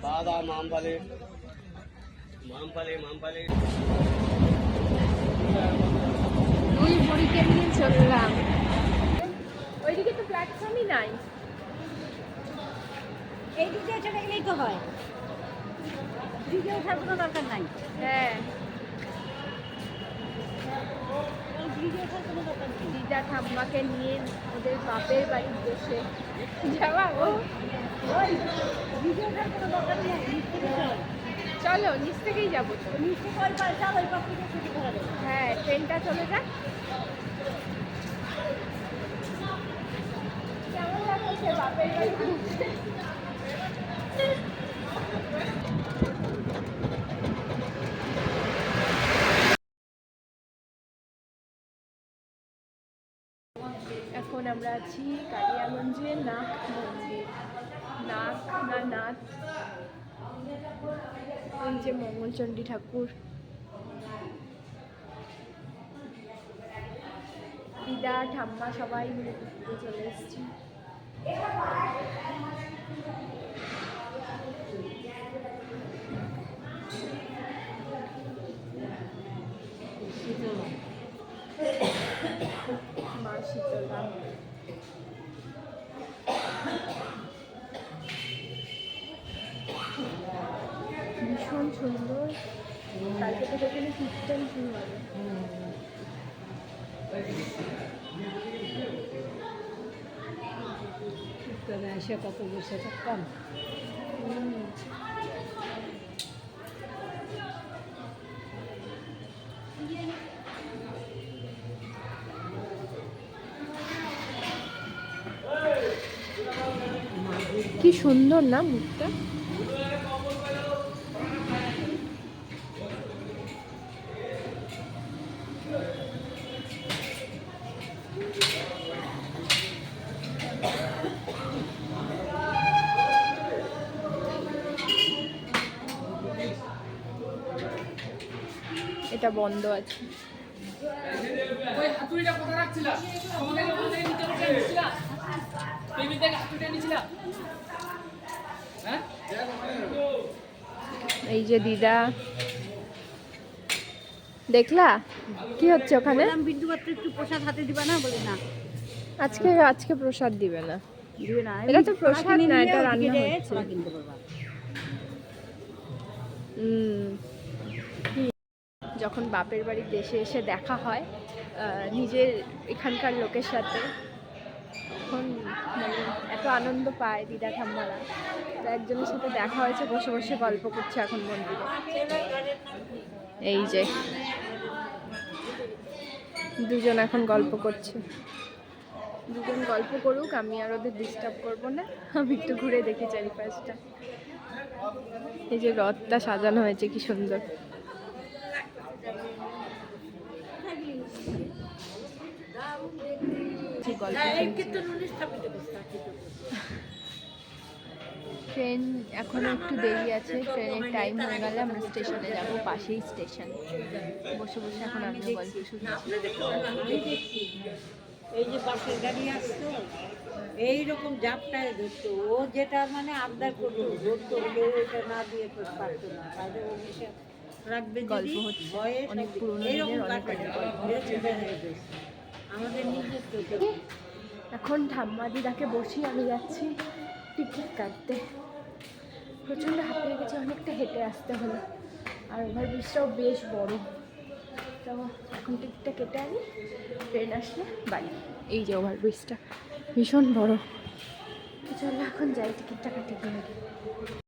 দাদা মামপালে মামপালে মামপালে দুই বুড়িকে নিয়ে চললাম। ওইদিকে তো প্ল্যাটফর্মই নাই। এই দিকে চলে গেলেই তো হয়, দিকে ওঠার কোনো দরকার নাই। হ্যাঁ, এই দিকে ওঠার কোনো দরকার নেই। দিদা ঠাম্মাকে নিয়ে ওদের বাপের বাড়ির দেশে যাওয়া। ও ওই দিকে ওঠার কোনো দরকার নেই, নিচ থেকে চল। চলো নিচ থেকেই যাবো তো। নিচ থেকে ওই পাশ যাও, ওই পাশ থেকে ছুটি ধরা দেবে। হ্যাঁ, ট্রেনটা চলে যাক। কেমন লাগছে বাপের বাড়ি ঘুরতে? এখন আমরা আছি কালিয়াগঞ্জে নাগ মন্দির। নাগ না নাথ, এই যে মঙ্গলচণ্ডী ঠাকুর। দিদা ঠাম্মা সবাই মিলে ঘুরতে চলে এসেছি। মা শীতলা, ভীষণ সুন্দর। কালকে থেকে এখানে কীর্তন শুরু হবে। এসে কত বসে থাকতাম। কি সুন্দর না মুখটা। এটা বন্ধ আছে। ওই হাতুড়িটা কোথায় রাখছিলা? তোমাকে ওখান থেকে নিচে বসে নিছিলা? টেবিল থেকে হাতুড়িটা নিছিলা? হ্যাঁ? এই যে দিদা, দেখলা কি হচ্ছে ওখানে? বললাম বিন্দু মাত্র একটু প্রসাদ হাতে দিবা না, বলে না আজকে আজকে প্রসাদ দিবে না। দিবে না। এটা তো প্রসাদ না, এটা রান্না হচ্ছে। ছোলা কিনতে পারবা। যখন বাপের বাড়ির দেশে এসে দেখা হয় নিজের এখানকার লোকের সাথে, তখন মানে এত আনন্দ পায় দিদা ঠাম্মারা। তো একজনের সাথে দেখা হয়েছে, বসে বসে গল্প করছে এখন মন্দিরে। এই যে দুজন এখন গল্প করছে। দুজন গল্প করুক, আমি আর ওদের ডিস্টার্ব করবো না। আমি একটু ঘুরে দেখি চারিপাশটা। এই যে রথটা সাজানো হয়েছে কি সুন্দর। ট্রেন এখনো একটু দেরি আছে, ট্রেনের টাইম হয়ে গেলে আমরা স্টেশনে যাব। পাশেই স্টেশন। বসে বসে এখন আমি গল্প শুনছি। এই যে বাসের গাড়ি আসতো, এইরকম জাপটায় ধরতো, ও যেটা মানে আবদার করতো ধরতো, কেউ এটা না দিয়ে তো পারতো না। তাহলে ও এসে রাখবে গল্প হচ্ছে, অনেক পুরোনো দিনের অনেক অনেক গল্প। আমাদের নিজের তো এখন ঠাম্মা দিদাকে বসিয়ে আমি যাচ্ছি টিকিট কাটতে। প্রচণ্ড হাঁপিয়ে গেছে, অনেকটা হেঁটে আসতে হলো। আর ওভারব্রিজটাও বেশ বড়। তো এখন টিকিটটা কেটে আনি, ট্রেন আসলে বাড়ি। এই যে ওভারব্রিজটা ভীষণ বড়। তো চলো এখন যাই, টিকিটটা কাটে গিয়ে।